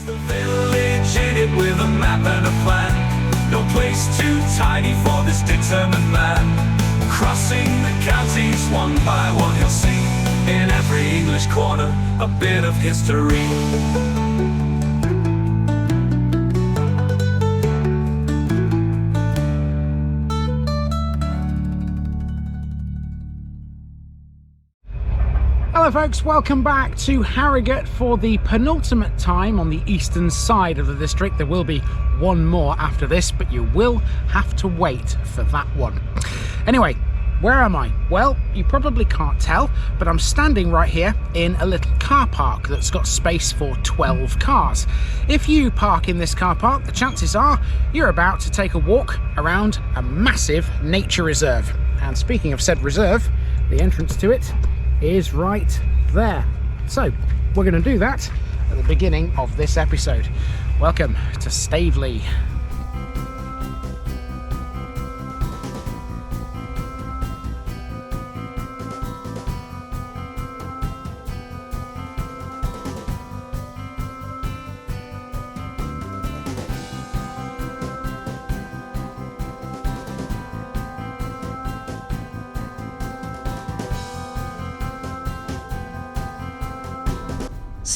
The village in it with a map and a plan. No place too tiny for this determined man. Crossing the counties one by one, you'll see in every English corner a bit of history. Hello folks, welcome back to Harrogate for the penultimate time on the eastern side of the district. There will be one more after this, but you will have to wait for that one. Anyway, where am I? Well, you probably can't tell, but I'm standing right here in a little car park that's got space for 12 cars. If you park in this car park, the chances are you're about to take a walk around a massive nature reserve. And speaking of said reserve, the entrance to it is right there. So we're going to do that at the beginning of this episode. Welcome to Staveley.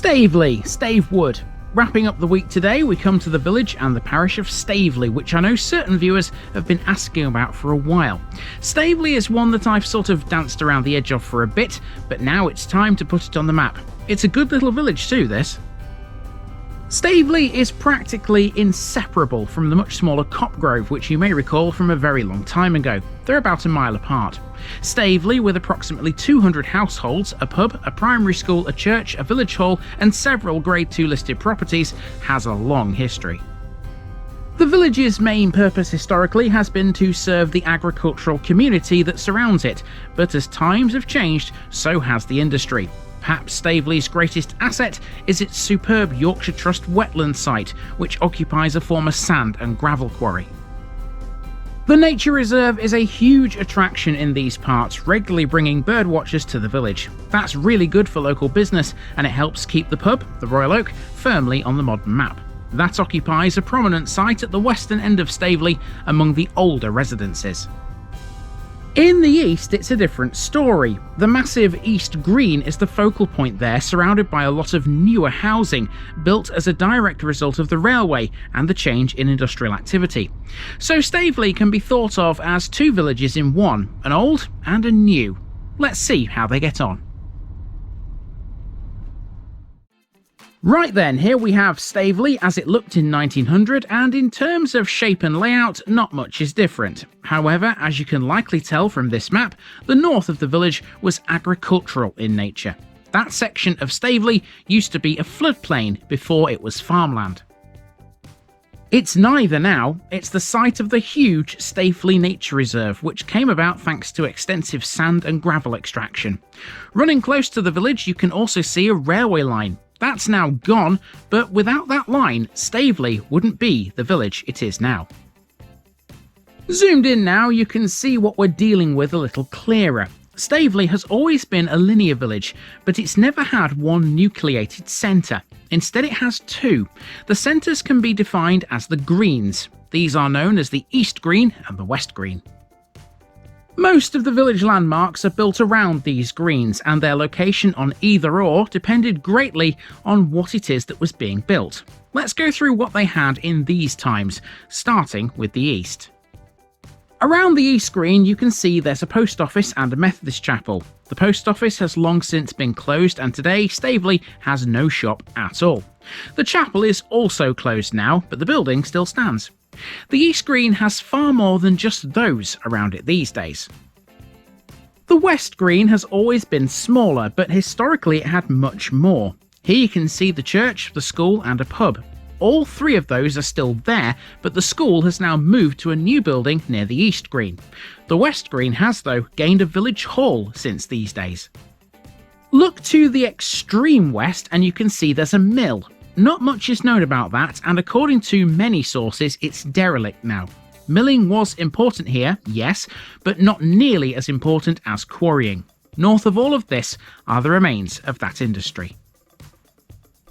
Staveley, Stavewood. Wrapping up the week today, we come to the village and the parish of Staveley, which I know certain viewers have been asking about for a while. Staveley is one that I've sort of danced around the edge of for a bit, but now it's time to put it on the map. It's a good little village too, this. Staveley is practically inseparable from the much smaller Copgrove, which you may recall from a very long time ago. They're about a mile apart. Staveley, with approximately 200 households, a pub, a primary school, a church, a village hall and several Grade 2 listed properties, has a long history. The village's main purpose historically has been to serve the agricultural community that surrounds it, but as times have changed, so has the industry. Perhaps Staveley's greatest asset is its superb Yorkshire Trust Wetlands site, which occupies a former sand and gravel quarry. The nature reserve is a huge attraction in these parts, regularly bringing birdwatchers to the village. That's really good for local business, and it helps keep the pub, the Royal Oak, firmly on the modern map. That occupies a prominent site at the western end of Staveley among the older residences. In the east, it's a different story. The massive East Green is the focal point there, surrounded by a lot of newer housing, built as a direct result of the railway and the change in industrial activity. So Staveley can be thought of as two villages in one, an old and a new. Let's see how they get on. Right then, here we have Staveley as it looked in 1900, and in terms of shape and layout, not much is different. However, as you can likely tell from this map, the north of the village was agricultural in nature. That section of Staveley used to be a floodplain before it was farmland. It's neither now. It's the site of the huge Staveley Nature Reserve, which came about thanks to extensive sand and gravel extraction. Running close to the village, you can also see a railway line. That's now gone, but without that line, Staveley wouldn't be the village it is now. Zoomed in now, you can see what we're dealing with a little clearer. Staveley has always been a linear village, but it's never had one nucleated centre. Instead it has two. The centres can be defined as the greens. These are known as the East Green and the West Green. Most of the village landmarks are built around these greens, and their location on either or depended greatly on what it is that was being built. Let's go through what they had in these times, starting with the east. Around the East Green you can see there's a post office and a Methodist chapel. The post office has long since been closed, and today Staveley has no shop at all. The chapel is also closed now, but the building still stands. The East Green has far more than just those around it these days. The West Green has always been smaller, but historically it had much more. Here you can see the church, the school and a pub. All three of those are still there, but the school has now moved to a new building near the East Green. The West Green has, though, gained a village hall since these days. Look to the extreme west and you can see there's a mill. Not much is known about that, and according to many sources, it's derelict now. Milling was important here, yes, but not nearly as important as quarrying. North of all of this are the remains of that industry.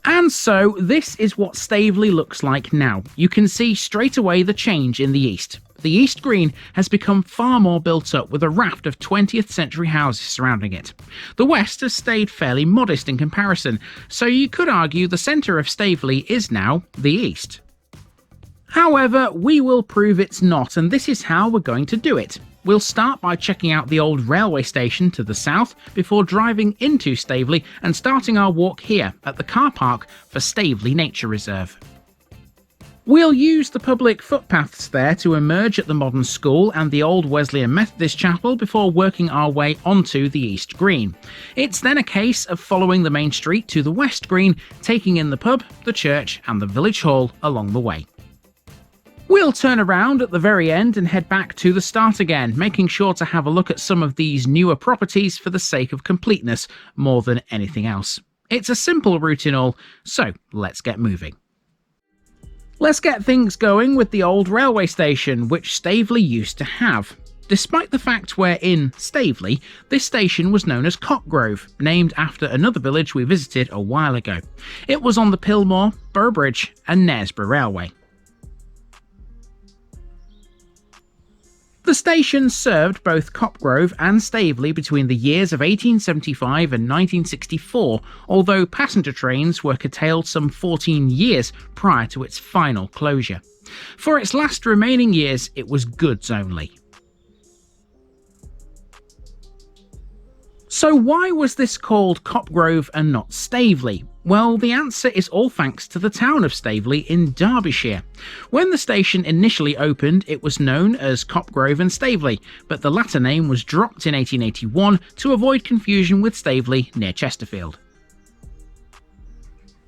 And so this is what Staveley looks like now. You can see straight away the change in the east. The East Green has become far more built up with a raft of 20th century houses surrounding it. The west has stayed fairly modest in comparison, so you could argue the centre of Staveley is now the east. However, we will prove it's not, and this is how we're going to do it. We'll start by checking out the old railway station to the south before driving into Staveley and starting our walk here at the car park for Staveley Nature Reserve. We'll use the public footpaths there to emerge at the modern school and the old Wesleyan Methodist chapel before working our way onto the East Green. It's then a case of following the main street to the West Green, taking in the pub, the church and the village hall along the way. We'll turn around at the very end and head back to the start again, making sure to have a look at some of these newer properties for the sake of completeness more than anything else. It's a simple route in all, so let's get moving. Let's get things going with the old railway station, which Staveley used to have. Despite the fact we're in Staveley, this station was known as Copgrove, named after another village we visited a while ago. It was on the Pillmore, Burbridge and Knaresborough Railway. The station served both Copgrove and Staveley between the years of 1875 and 1964, although passenger trains were curtailed some 14 years prior to its final closure. For its last remaining years, it was goods only. So why was this called Copgrove and not Staveley? Well, the answer is all thanks to the town of Staveley in Derbyshire. When the station initially opened, it was known as Copgrove and Staveley, but the latter name was dropped in 1881 to avoid confusion with Staveley near Chesterfield.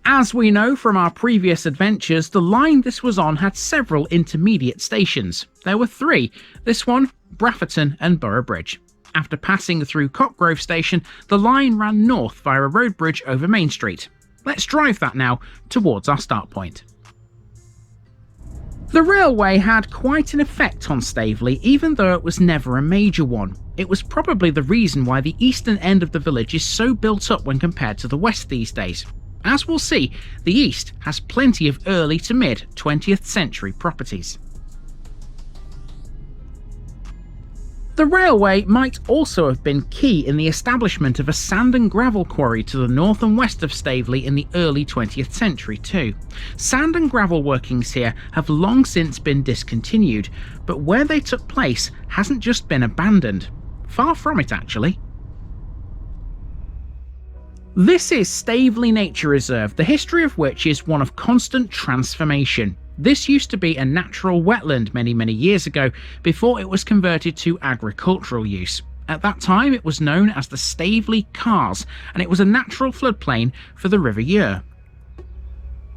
As we know from our previous adventures, the line this was on had several intermediate stations. There were three, this one, Brafferton and Boroughbridge. After passing through Copgrove station, the line ran north via a road bridge over Main Street. Let's drive that now towards our start point. The railway had quite an effect on Staveley, even though it was never a major one. It was probably the reason why the eastern end of the village is so built up when compared to the west these days. As we'll see, the east has plenty of early to mid 20th century properties. The railway might also have been key in the establishment of a sand and gravel quarry to the north and west of Staveley in the early 20th century too. Sand and gravel workings here have long since been discontinued, but where they took place hasn't just been abandoned. Far from it, actually. This is Staveley Nature Reserve, the history of which is one of constant transformation. This used to be a natural wetland many years ago before it was converted to agricultural use. At that time it was known as the Staveley Cars, and it was a natural floodplain for the River Ure.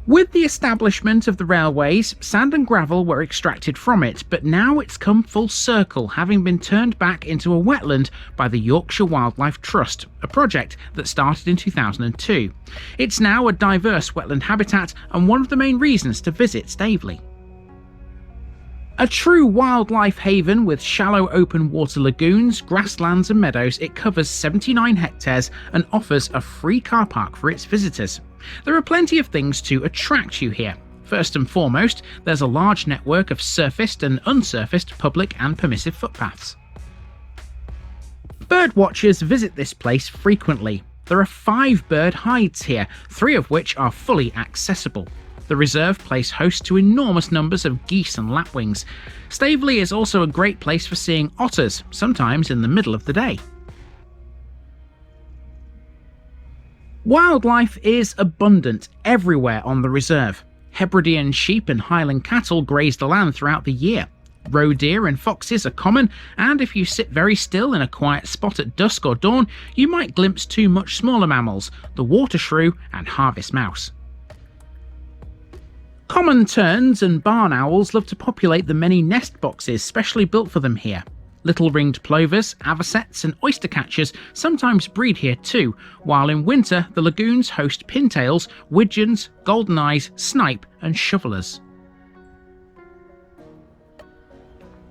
With the establishment of the railways, sand and gravel were extracted from it, but now it's come full circle, having been turned back into a wetland by the Yorkshire Wildlife Trust, a project that started in 2002. It's now a diverse wetland habitat and one of the main reasons to visit Staveley. A true wildlife haven with shallow open water lagoons, grasslands and meadows, it covers 79 hectares and offers a free car park for its visitors. There are plenty of things to attract you here. First and foremost, there's a large network of surfaced and unsurfaced public and permissive footpaths. Birdwatchers visit this place frequently. There are 5 bird hides here, 3 of which are fully accessible. The reserve plays host to enormous numbers of geese and lapwings. Staveley is also a great place for seeing otters, sometimes in the middle of the day. Wildlife is abundant everywhere on the reserve. Hebridean sheep and Highland cattle graze the land throughout the year. Roe deer and foxes are common, and if you sit very still in a quiet spot at dusk or dawn, you might glimpse 2 much smaller mammals, the water shrew and harvest mouse. Common terns and barn owls love to populate the many nest boxes specially built for them here. Little ringed plovers, avocets and oyster catchers sometimes breed here too, while in winter the lagoons host pintails, widgeons, goldeneyes, snipe and shovelers.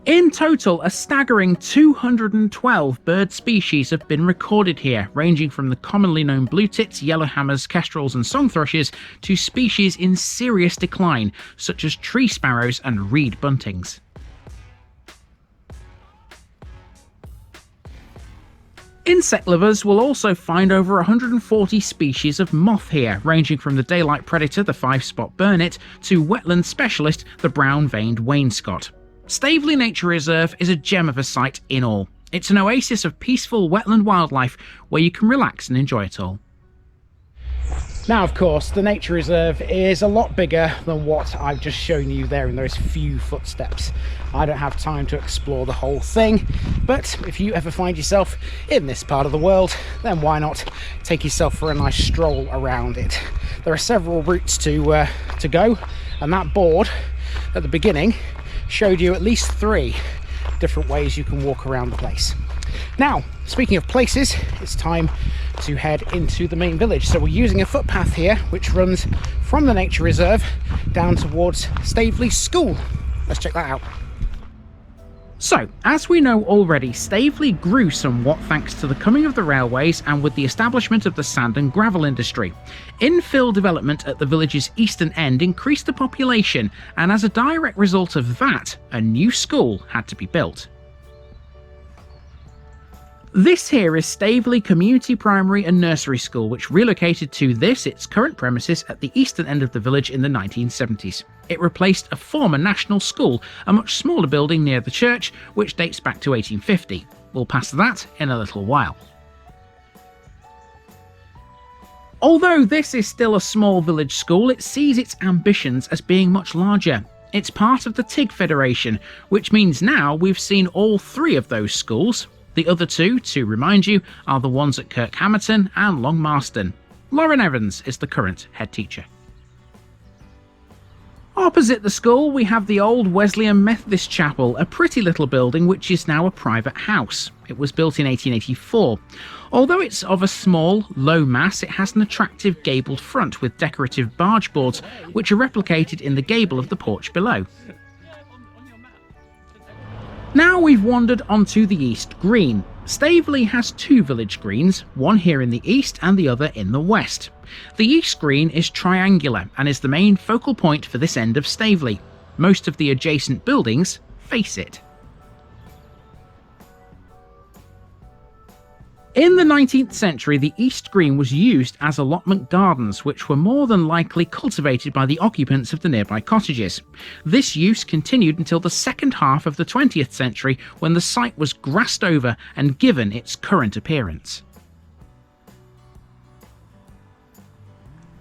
In total, a staggering 212 bird species have been recorded here, ranging from the commonly known blue tits, yellowhammers, kestrels and song thrushes to species in serious decline, such as tree sparrows and reed buntings. Insect lovers will also find over 140 species of moth here, ranging from the daylight predator, the 5-spot burnet, to wetland specialist, the brown-veined wainscot. Staveley Nature Reserve is a gem of a site in all. It's an oasis of peaceful wetland wildlife where you can relax and enjoy it all. Now, of course, the nature reserve is a lot bigger than what I've just shown you there in those few footsteps. I don't have time to explore the whole thing, but if you ever find yourself in this part of the world, then why not take yourself for a nice stroll around it. There are several routes to go, and that board at the beginning showed you at least 3 different ways you can walk around the place. Now, speaking of places, it's time to head into the main village. So we're using a footpath here which runs from the nature reserve down towards Staveley School. Let's check that out. So, as we know already, Staveley grew somewhat thanks to the coming of the railways and with the establishment of the sand and gravel industry. Infill development at the village's eastern end increased the population, and as a direct result of that, a new school had to be built. This here is Staveley Community Primary and Nursery School, which relocated to its current premises at the eastern end of the village in the 1970s. It replaced a former national school, a much smaller building near the church, which dates back to 1850. We'll pass that in a little while. Although this is still a small village school, it sees its ambitions as being much larger. It's part of the TIG Federation, which means now we've seen all 3 of those schools. The other 2, to remind you, are the ones at Kirkhamerton and Long Marston. Lauren Evans is the current head teacher. Opposite the school we have the old Wesleyan Methodist Chapel, a pretty little building which is now a private house. It was built in 1884. Although it's of a small, low mass, it has an attractive gabled front with decorative barge boards which are replicated in the gable of the porch below. Now we've wandered onto the East Green. Staveley has 2 village greens, one here in the east and the other in the west. The East Green is triangular and is the main focal point for this end of Staveley. Most of the adjacent buildings face it. In the 19th century, the East Green was used as allotment gardens, which were more than likely cultivated by the occupants of the nearby cottages. This use continued until the second half of the 20th century, when the site was grassed over and given its current appearance.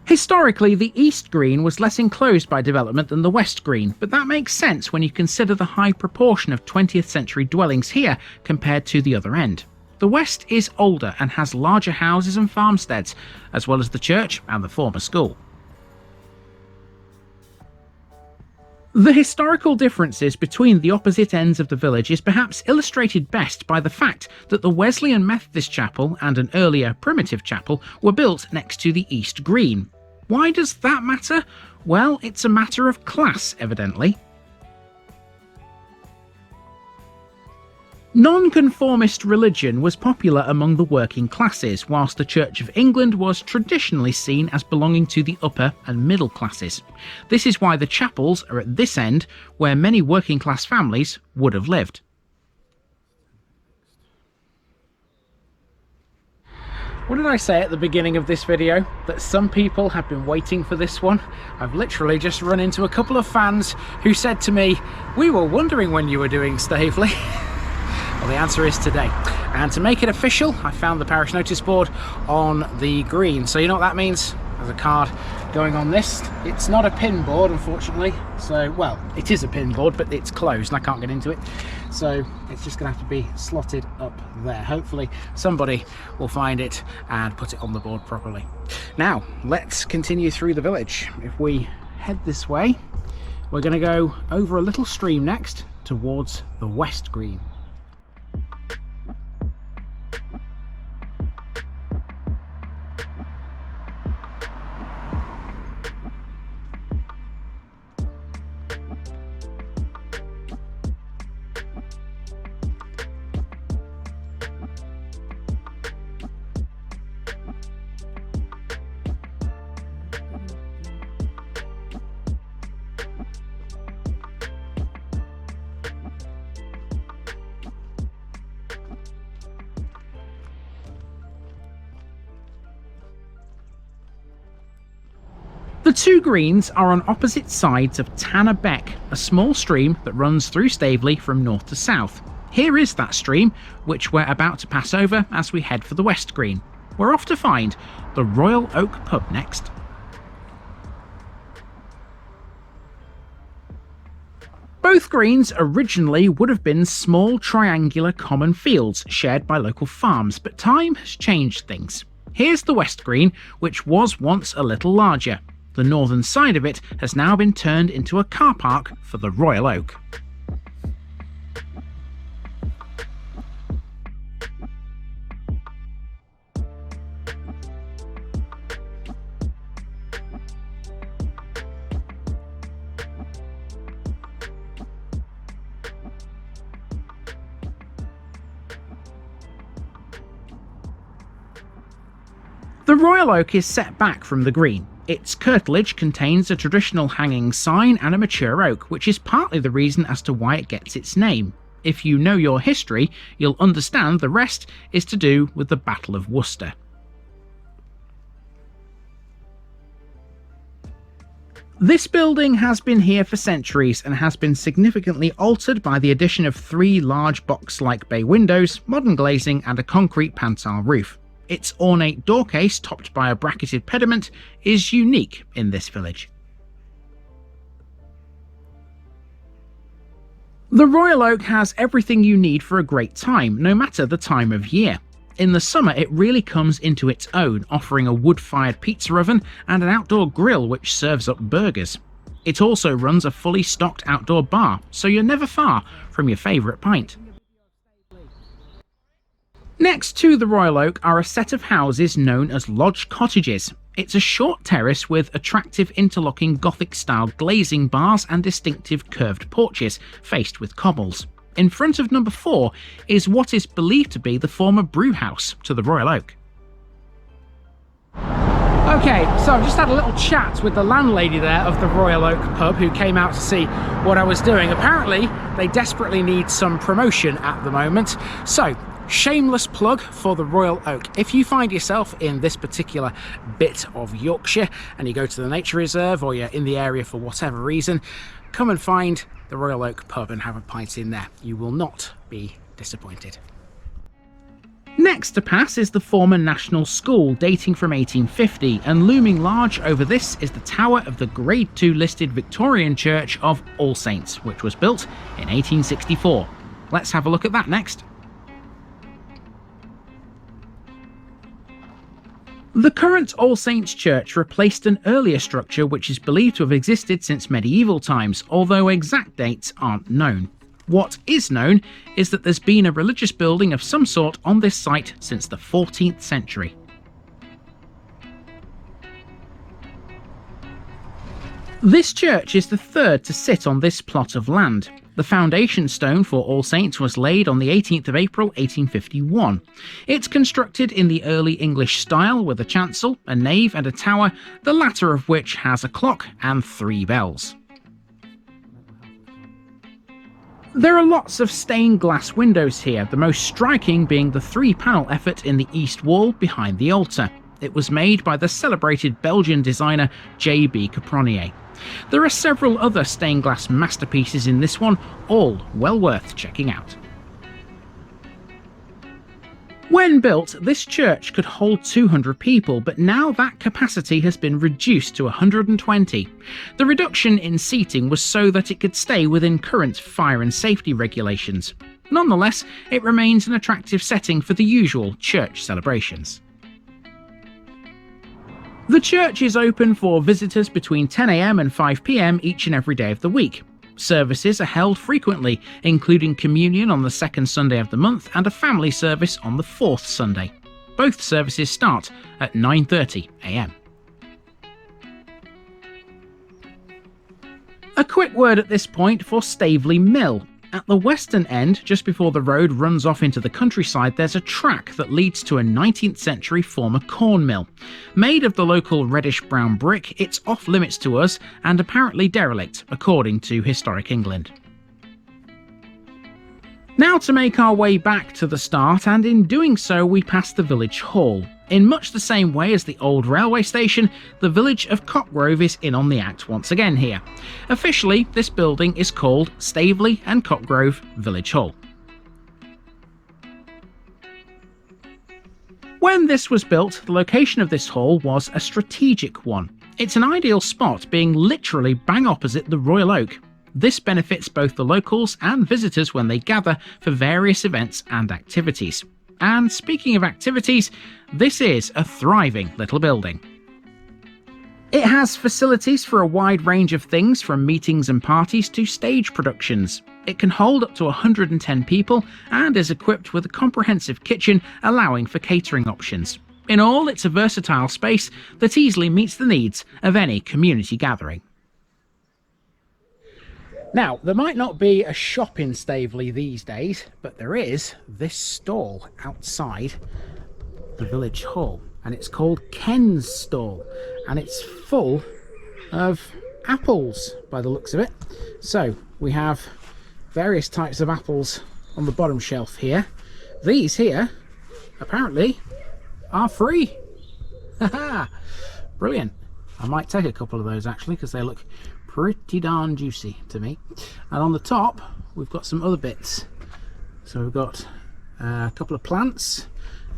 Historically, the East Green was less enclosed by development than the West Green, but that makes sense when you consider the high proportion of 20th century dwellings here compared to the other end. The west is older and has larger houses and farmsteads, as well as the church and the former school. The historical differences between the opposite ends of the village is perhaps illustrated best by the fact that the Wesleyan Methodist Chapel and an earlier primitive chapel were built next to the East Green. Why does that matter? Well, it's a matter of class, evidently. Nonconformist religion was popular among the working classes, whilst the Church of England was traditionally seen as belonging to the upper and middle classes. This is why the chapels are at this end, where many working class families would have lived. What did I say at the beginning of this video? That some people have been waiting for this one? I've literally just run into a couple of fans who said to me, "We were wondering when you were doing Staveley." Well, the answer is today. And to make it official, I found the parish notice board on the green. So you know what that means? There's a card going on this. It's not a pin board, unfortunately. So, well, it is a pin board, but it's closed and I can't get into it. So it's just gonna have to be slotted up there. Hopefully somebody will find it and put it on the board properly. Now, let's continue through the village. If we head this way, we're gonna go over a little stream next towards the West Green. The two greens are on opposite sides of Tanner Beck, a small stream that runs through Staveley from north to south. Here is that stream, which we're about to pass over as we head for the West Green. We're off to find the Royal Oak pub next. Both greens originally would have been small triangular common fields shared by local farms, but time has changed things. Here's the West Green, which was once a little larger. The northern side of it has now been turned into a car park for the Royal Oak. The Royal Oak is set back from the green. Its curtilage contains a traditional hanging sign and a mature oak, which is partly the reason as to why it gets its name. If you know your history, you'll understand the rest is to do with the Battle of Worcester. This building has been here for centuries and has been significantly altered by the addition of 3 large box-like bay windows, modern glazing and a concrete pantile roof. Its ornate doorcase, topped by a bracketed pediment, is unique in this village. The Royal Oak has everything you need for a great time, no matter the time of year. In the summer, it really comes into its own, offering a wood-fired pizza oven and an outdoor grill which serves up burgers. It also runs a fully stocked outdoor bar, so you're never far from your favourite pint. Next to the Royal Oak are a set of houses known as lodge cottages. It's a short terrace with attractive interlocking Gothic-style glazing bars and distinctive curved porches, faced with cobbles. In front of number 4 is what is believed to be the former brew house to the Royal Oak. Okay, so I've just had a little chat with the landlady there of the Royal Oak pub, who came out to see what I was doing. Apparently, they desperately need some promotion at the moment. So, shameless plug for the Royal Oak. If you find yourself in this particular bit of Yorkshire and you go to the nature reserve, or you're in the area for whatever reason, come and find the Royal Oak pub and have a pint in there. You will not be disappointed. Next to pass is the former National School, dating from 1850, and looming large over this is the tower of the Grade II listed Victorian Church of All Saints, which was built in 1864. Let's have a look at that next. The current All Saints Church replaced an earlier structure which is believed to have existed since medieval times, although exact dates aren't known. What is known is that there's been a religious building of some sort on this site since the 14th century. This church is the third to sit on this plot of land. The foundation stone for All Saints was laid on the 18th of April 1851. It's constructed in the early English style with a chancel, a nave and a tower, the latter of which has a clock and 3 bells. There are lots of stained glass windows here, the most striking being the 3-panel effort in the east wall behind the altar. It was made by the celebrated Belgian designer J.B. Capronier. There are several other stained glass masterpieces in this one, all well worth checking out. When built, this church could hold 200 people, but now that capacity has been reduced to 120. The reduction in seating was so that it could stay within current fire and safety regulations. Nonetheless, it remains an attractive setting for the usual church celebrations. The church is open for visitors between 10 AM and 5 PM each and every day of the week. Services are held frequently, including communion on the 2nd Sunday of the month and a family service on the 4th Sunday. Both services start at 9:30 AM. A quick word at this point for Staveley Mill. At the western end, just before the road runs off into the countryside, there's a track that leads to a 19th century former corn mill. Made of the local reddish-brown brick, it's off-limits to us and apparently derelict, according to Historic England. Now to make our way back to the start, and in doing so we pass the village hall. In much the same way as the old railway station, the village of Cockgrove is in on the act once again here. Officially, this building is called Staveley and Cockgrove Village Hall. When this was built, the location of this hall was a strategic one. It's an ideal spot, being literally bang opposite the Royal Oak. This benefits both the locals and visitors when they gather for various events and activities. And speaking of activities, this is a thriving little building. It has facilities for a wide range of things, from meetings and parties to stage productions. It can hold up to 110 people and is equipped with a comprehensive kitchen allowing for catering options. In all, it's a versatile space that easily meets the needs of any community gathering. Now, there might not be a shop in Staveley these days, but there is this stall outside the village hall, and it's called Ken's Stall, and it's full of apples by the looks of it. So we have various types of apples on the bottom shelf here. These here apparently are free. Haha, brilliant. I might take a couple of those actually, because they look pretty darn juicy to me. And on the top we've got some other bits. So we've got a couple of plants.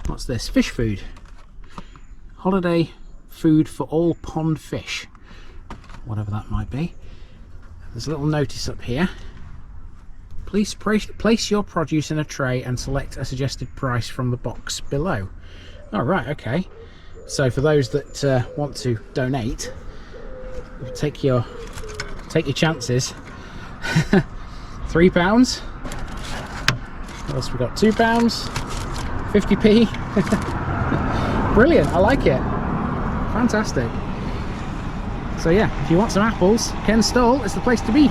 What's this? Fish food. Holiday food for all pond fish, whatever that might be. There's a little notice up here. Please place your produce in a tray and select a suggested price from the box below. Oh, right, okay. So for those that want to donate, take your chances. £3. What else we got? £2, 50p. Brilliant, I like it. Fantastic. So yeah, if you want some apples, Ken's Stall is the place to be.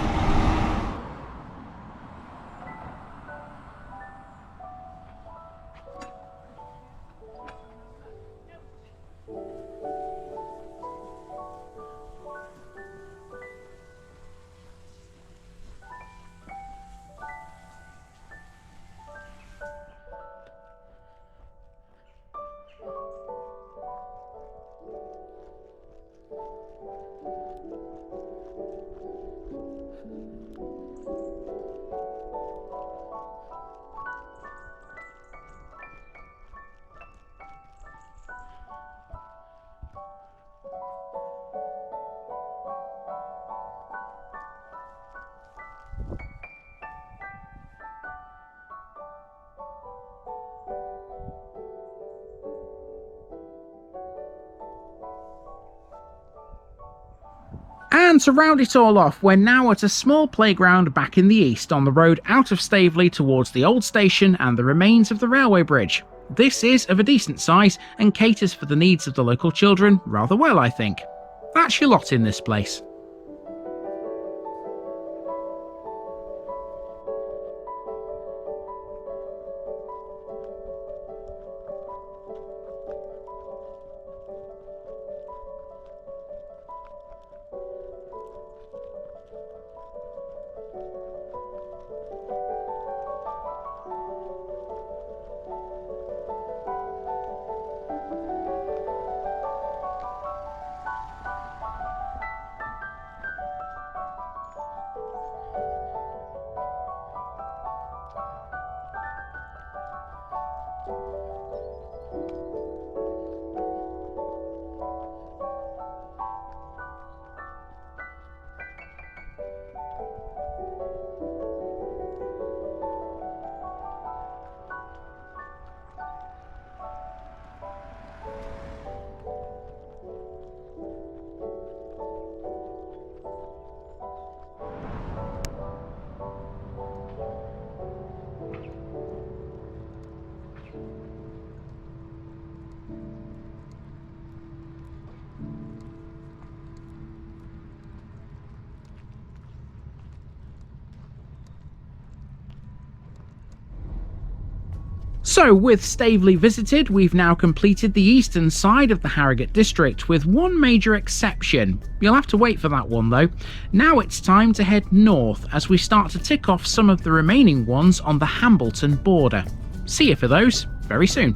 And to round it all off, we're now at a small playground back in the east on the road out of Staveley towards the old station and the remains of the railway bridge. This is of a decent size and caters for the needs of the local children rather well, I think. That's your lot in this place. So, with Staveley visited, we've now completed the eastern side of the Harrogate district, with one major exception. You'll have to wait for that one though. Now it's time to head north as we start to tick off some of the remaining ones on the Hambleton border. See you for those very soon.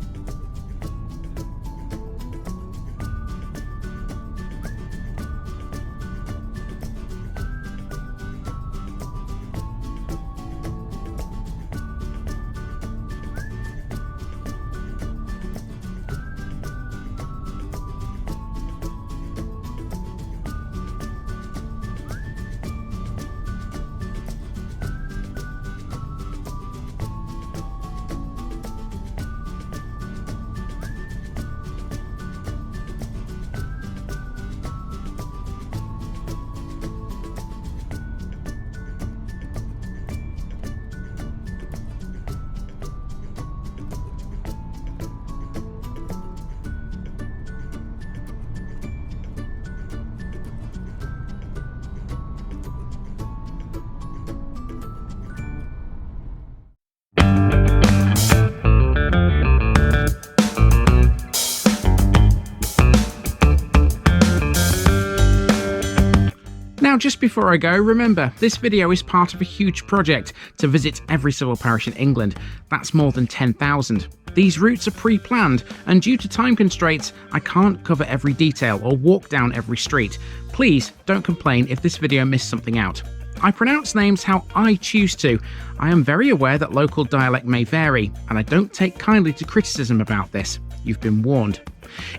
Now, just before I go, remember, this video is part of a huge project to visit every civil parish in England. That's more than 10,000. These routes are pre-planned, and due to time constraints, I can't cover every detail or walk down every street. Please don't complain if this video missed something out. I pronounce names how I choose to. I am very aware that local dialect may vary, and I don't take kindly to criticism about this. You've been warned.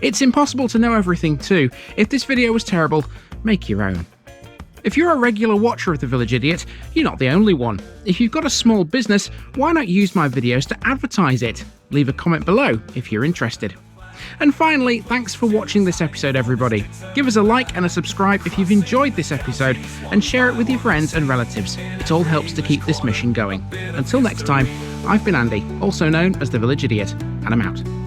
It's impossible to know everything too. If this video was terrible, make your own. If you're a regular watcher of The Village Idiot, you're not the only one. If you've got a small business, why not use my videos to advertise it? Leave a comment below if you're interested. And finally, thanks for watching this episode, everybody. Give us a like and a subscribe if you've enjoyed this episode, and share it with your friends and relatives. It all helps to keep this mission going. Until next time, I've been Andy, also known as The Village Idiot, and I'm out.